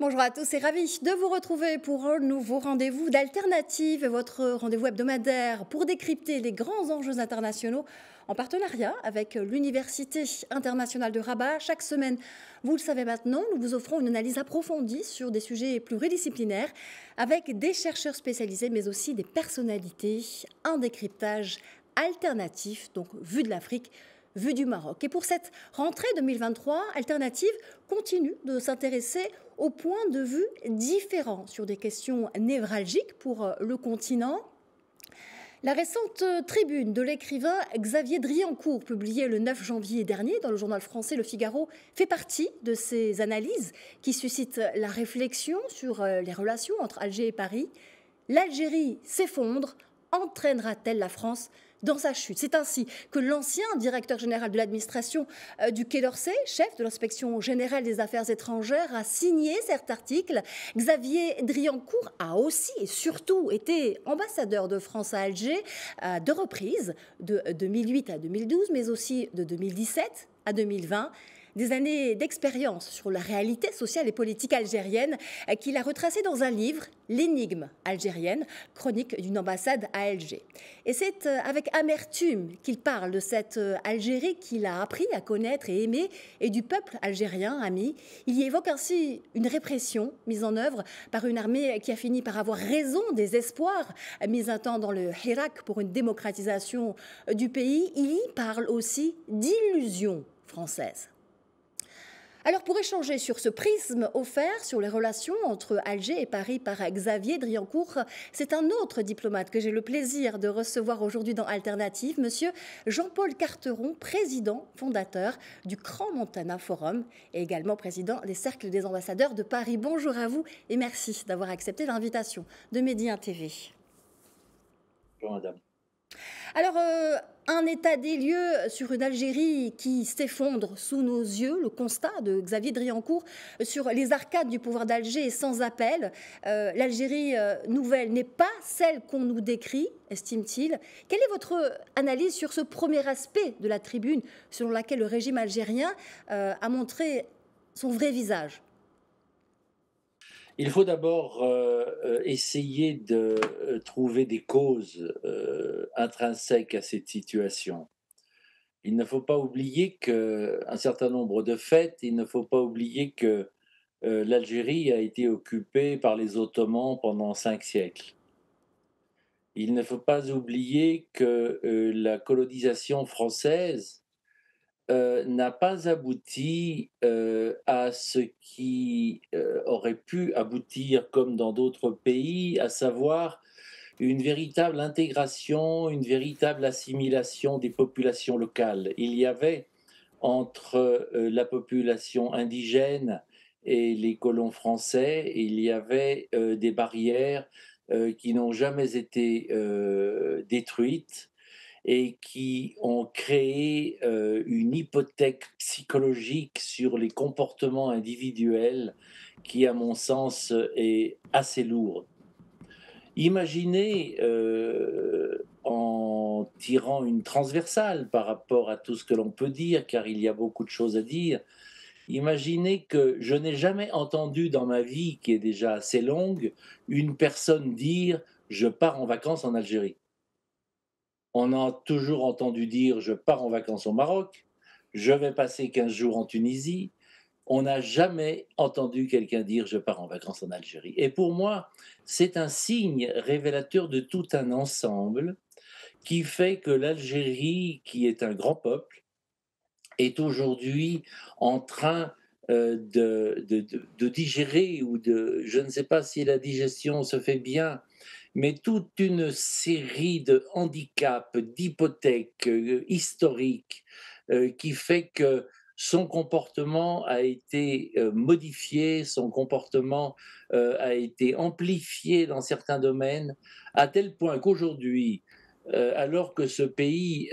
Bonjour à tous et ravi de vous retrouver pour un nouveau rendez-vous d'Alternative, votre rendez-vous hebdomadaire pour décrypter les grands enjeux internationaux en partenariat avec l'Université internationale de Rabat. Chaque semaine, vous le savez maintenant, nous vous offrons une analyse approfondie sur des sujets pluridisciplinaires avec des chercheurs spécialisés mais aussi des personnalités, un décryptage alternatif, donc vu de l'Afrique, vue du Maroc. Et pour cette rentrée 2023, Alternative continue de s'intéresser aux points de vue différents sur des questions névralgiques pour le continent. La récente tribune de l'écrivain Xavier Driancourt, publiée le 9 janvier dernier dans le journal français Le Figaro, fait partie de ces analyses qui suscitent la réflexion sur les relations entre Alger et Paris. L'Algérie s'effondre, entraînera-t-elle la France dans sa chute? C'est ainsi que l'ancien directeur général de l'administration du Quai d'Orsay, chef de l'inspection générale des affaires étrangères, a signé cet article. Xavier Driancourt a aussi et surtout été ambassadeur de France à Alger à deux reprises, de 2008 à 2012, mais aussi de 2017 à 2020. Des années d'expérience sur la réalité sociale et politique algérienne qu'il a retracée dans un livre, L'énigme algérienne, chronique d'une ambassade à Alger. Et c'est avec amertume qu'il parle de cette Algérie qu'il a appris à connaître et aimer et du peuple algérien ami. Il y évoque ainsi une répression mise en œuvre par une armée qui a fini par avoir raison des espoirs mis un temps dans le Hirak pour une démocratisation du pays. Il y parle aussi d'illusions françaises. Alors pour échanger sur ce prisme offert sur les relations entre Alger et Paris par Xavier Driancourt, c'est un autre diplomate que j'ai le plaisir de recevoir aujourd'hui dans Alternative, monsieur Jean-Paul Carteron, président fondateur du Grand Montana Forum et également président des Cercles des ambassadeurs de Paris. Bonjour à vous et merci d'avoir accepté l'invitation de Média TV. Bonjour madame. Alors, un état des lieux sur une Algérie qui s'effondre sous nos yeux, le constat de Xavier Driancourt sur les arcades du pouvoir d'Alger est sans appel. L'Algérie nouvelle n'est pas celle qu'on nous décrit, estime-t-il. Quelle est votre analyse sur ce premier aspect de la tribune selon laquelle le régime algérien a montré son vrai visage ? Il faut d'abord essayer de trouver des causes intrinsèques à cette situation. Il ne faut pas oublier qu'un certain nombre de faits, il ne faut pas oublier que l'Algérie a été occupée par les Ottomans pendant 5 siècles. Il ne faut pas oublier que la colonisation française n'a pas abouti à ce qui aurait pu aboutir comme dans d'autres pays, à savoir une véritable intégration, une véritable assimilation des populations locales. Il y avait entre la population indigène et les colons français, il y avait des barrières qui n'ont jamais été détruites et qui ont créé une hypothèque psychologique sur les comportements individuels qui, à mon sens, est assez lourde. Imaginez, en tirant une transversale par rapport à tout ce que l'on peut dire, car il y a beaucoup de choses à dire, imaginez que je n'ai jamais entendu dans ma vie, qui est déjà assez longue, une personne dire « je pars en vacances en Algérie ». On a toujours entendu dire je pars en vacances au Maroc, je vais passer 15 jours en Tunisie. On n'a jamais entendu quelqu'un dire je pars en vacances en Algérie. Et pour moi, c'est un signe révélateur de tout un ensemble qui fait que l'Algérie, qui est un grand peuple, est aujourd'hui en train de digérer ou de, je ne sais pas si la digestion se fait bien, mais toute une série de handicaps, d'hypothèques historiques qui fait que son comportement a été modifié, son comportement a été amplifié dans certains domaines, à tel point qu'aujourd'hui, alors que ce pays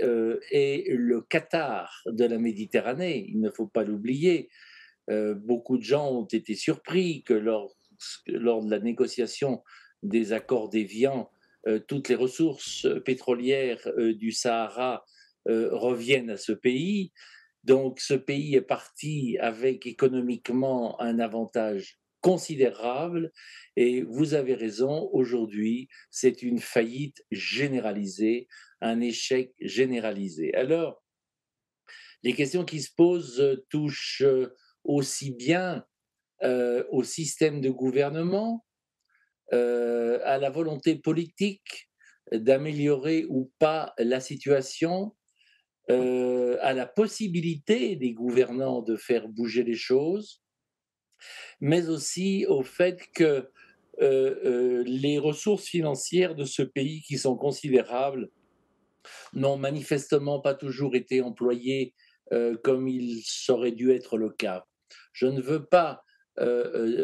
est le Qatar de la Méditerranée, il ne faut pas l'oublier, beaucoup de gens ont été surpris que lors de la négociation des accords d'Évian, toutes les ressources pétrolières du Sahara reviennent à ce pays. Donc ce pays est parti avec économiquement un avantage considérable. Et vous avez raison, aujourd'hui, c'est une faillite généralisée, un échec généralisé. Alors, les questions qui se posent touchent aussi bien au système de gouvernement, à la volonté politique d'améliorer ou pas la situation, à la possibilité des gouvernants de faire bouger les choses, mais aussi au fait que les ressources financières de ce pays, qui sont considérables, n'ont manifestement pas toujours été employées comme il aurait dû être le cas. Je ne veux pas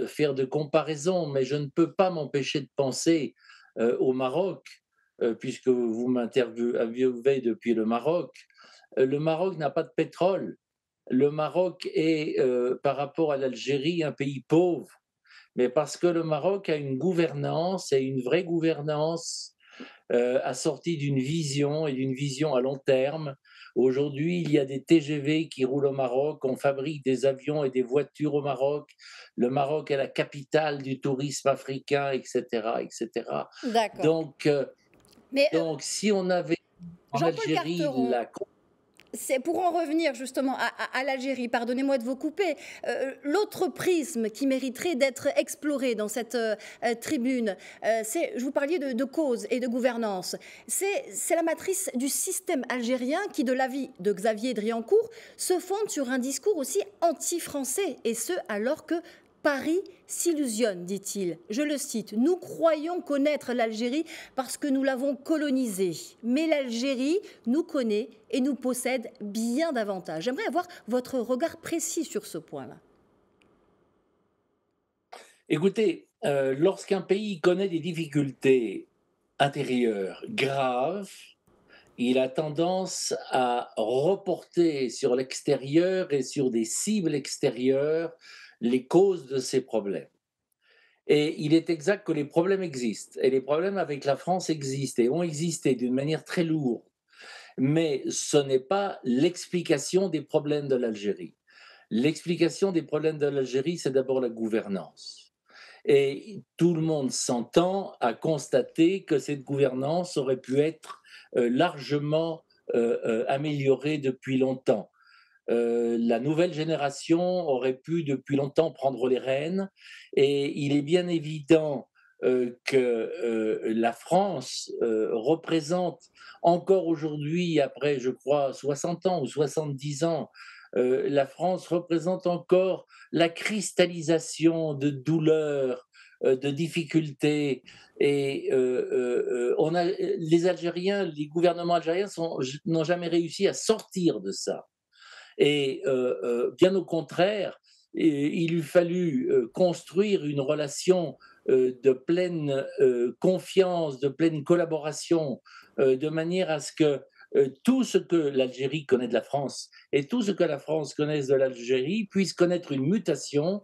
faire de comparaison, mais je ne peux pas m'empêcher de penser au Maroc, puisque vous m'interviewez depuis le Maroc. Le Maroc n'a pas de pétrole. Le Maroc est, par rapport à l'Algérie, un pays pauvre, mais parce que le Maroc a une gouvernance, et une vraie gouvernance, assortie d'une vision, et d'une vision à long terme. Aujourd'hui, il y a des TGV qui roulent au Maroc, on fabrique des avions et des voitures au Maroc. Le Maroc est la capitale du tourisme africain, etc., etc. D'accord. Donc, Mais si on avait en Jean-Paul Algérie Carteron, la... c'est pour en revenir justement à l'Algérie, pardonnez-moi de vous couper, l'autre prisme qui mériterait d'être exploré dans cette tribune, je vous parliez de cause et de gouvernance, c'est la matrice du système algérien qui, de l'avis de Xavier Driancourt, se fonde sur un discours aussi anti-français, et ce alors que Paris s'illusionne, dit-il. Je le cite, « Nous croyons connaître l'Algérie parce que nous l'avons colonisée. Mais l'Algérie nous connaît et nous possède bien davantage. » J'aimerais avoir votre regard précis sur ce point-là. Écoutez, lorsqu'un pays connaît des difficultés intérieures graves, il a tendance à reporter sur l'extérieur et sur des cibles extérieures les causes de ces problèmes. Et il est exact que les problèmes existent, et les problèmes avec la France existent et ont existé d'une manière très lourde, mais ce n'est pas l'explication des problèmes de l'Algérie. L'explication des problèmes de l'Algérie, c'est d'abord la gouvernance. Et tout le monde s'entend à constater que cette gouvernance aurait pu être largement améliorée depuis longtemps. La nouvelle génération aurait pu depuis longtemps prendre les rênes, et il est bien évident que la France représente encore aujourd'hui, après je crois 60 ans ou 70 ans, la France représente encore la cristallisation de douleurs, de difficultés. Et les Algériens, les gouvernements algériens n'ont jamais réussi à sortir de ça. Et bien au contraire, il eût fallu construire une relation de pleine confiance, de pleine collaboration, de manière à ce que tout ce que l'Algérie connaît de la France et tout ce que la France connaisse de l'Algérie puisse connaître une mutation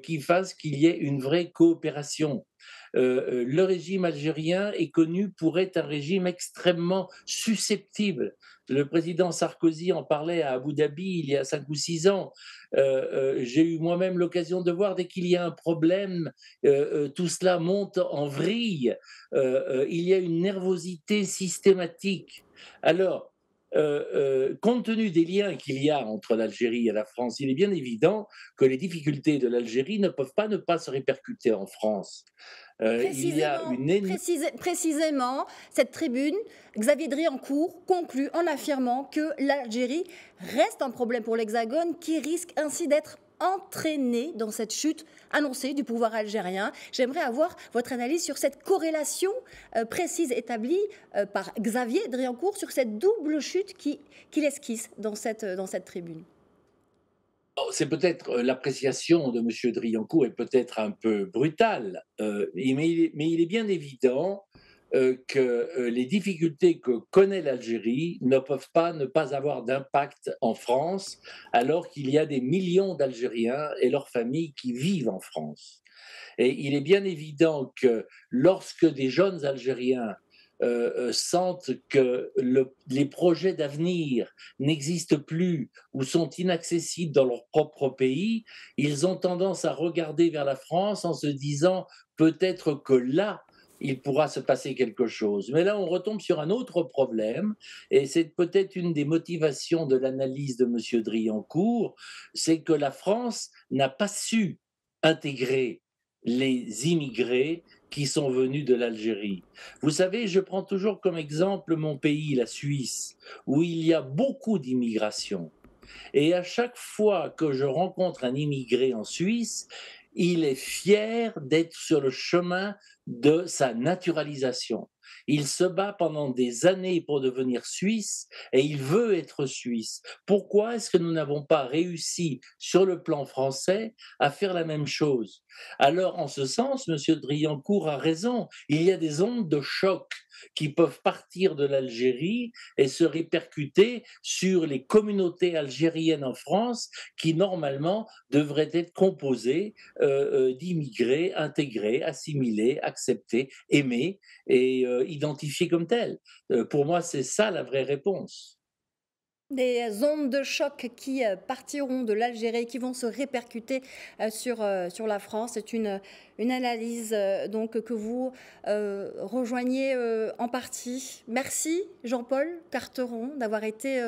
qui fasse qu'il y ait une vraie coopération. Le régime algérien est connu pour être un régime extrêmement susceptible. Le président Sarkozy en parlait à Abu Dhabi il y a 5 ou 6 ans. J'ai eu moi-même l'occasion de voir, dès qu'il y a un problème, tout cela monte en vrille. Il y a une nervosité systématique. Alors, compte tenu des liens qu'il y a entre l'Algérie et la France, il est bien évident que les difficultés de l'Algérie ne peuvent pas ne pas se répercuter en France. Il y a une Précisément, cette tribune, Xavier Driancourt conclut en affirmant que l'Algérie reste un problème pour l'Hexagone, qui risque ainsi d'être entraîné dans cette chute annoncée du pouvoir algérien. J'aimerais avoir votre analyse sur cette corrélation précise établie par Xavier Driancourt sur cette double chute qu'il esquisse dans cette tribune. C'est peut-être l'appréciation de M. Driancourt est peut-être un peu brutale, mais il est bien évident que les difficultés que connaît l'Algérie ne peuvent pas ne pas avoir d'impact en France, alors qu'il y a des millions d'Algériens et leurs familles qui vivent en France. Et il est bien évident que lorsque des jeunes Algériens sentent que les projets d'avenir n'existent plus ou sont inaccessibles dans leur propre pays, ils ont tendance à regarder vers la France en se disant peut-être que là, il pourra se passer quelque chose. Mais là, on retombe sur un autre problème, et c'est peut-être une des motivations de l'analyse de M. Driancourt, c'est que la France n'a pas su intégrer les immigrés qui sont venus de l'Algérie. Vous savez, je prends toujours comme exemple mon pays, la Suisse, où il y a beaucoup d'immigration. Et à chaque fois que je rencontre un immigré en Suisse, il est fier d'être sur le chemin de sa naturalisation. Il se bat pendant des années pour devenir suisse et il veut être suisse. Pourquoi est-ce que nous n'avons pas réussi sur le plan français à faire la même chose? Alors, en ce sens, M. Driancourt a raison. Il y a des ondes de choc qui peuvent partir de l'Algérie et se répercuter sur les communautés algériennes en France qui, normalement, devraient être composées d'immigrés intégrés, assimilés, acceptés, aimés et identifiés comme tels. Pour moi, c'est ça la vraie réponse. Des ondes de choc qui partiront de l'Algérie, qui vont se répercuter sur la France. C'est une analyse donc que vous rejoignez en partie. Merci Jean-Paul Carteron d'avoir été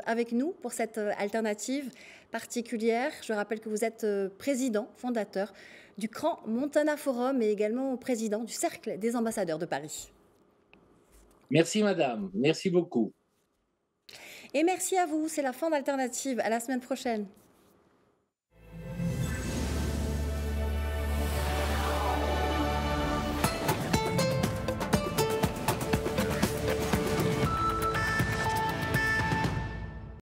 avec nous pour cette alternative particulière. Je rappelle que vous êtes président, fondateur du CRAN Montana Forum et également président du Cercle des ambassadeurs de Paris. Merci madame, merci beaucoup. Et merci à vous, c'est la fin d'Alternative. À la semaine prochaine.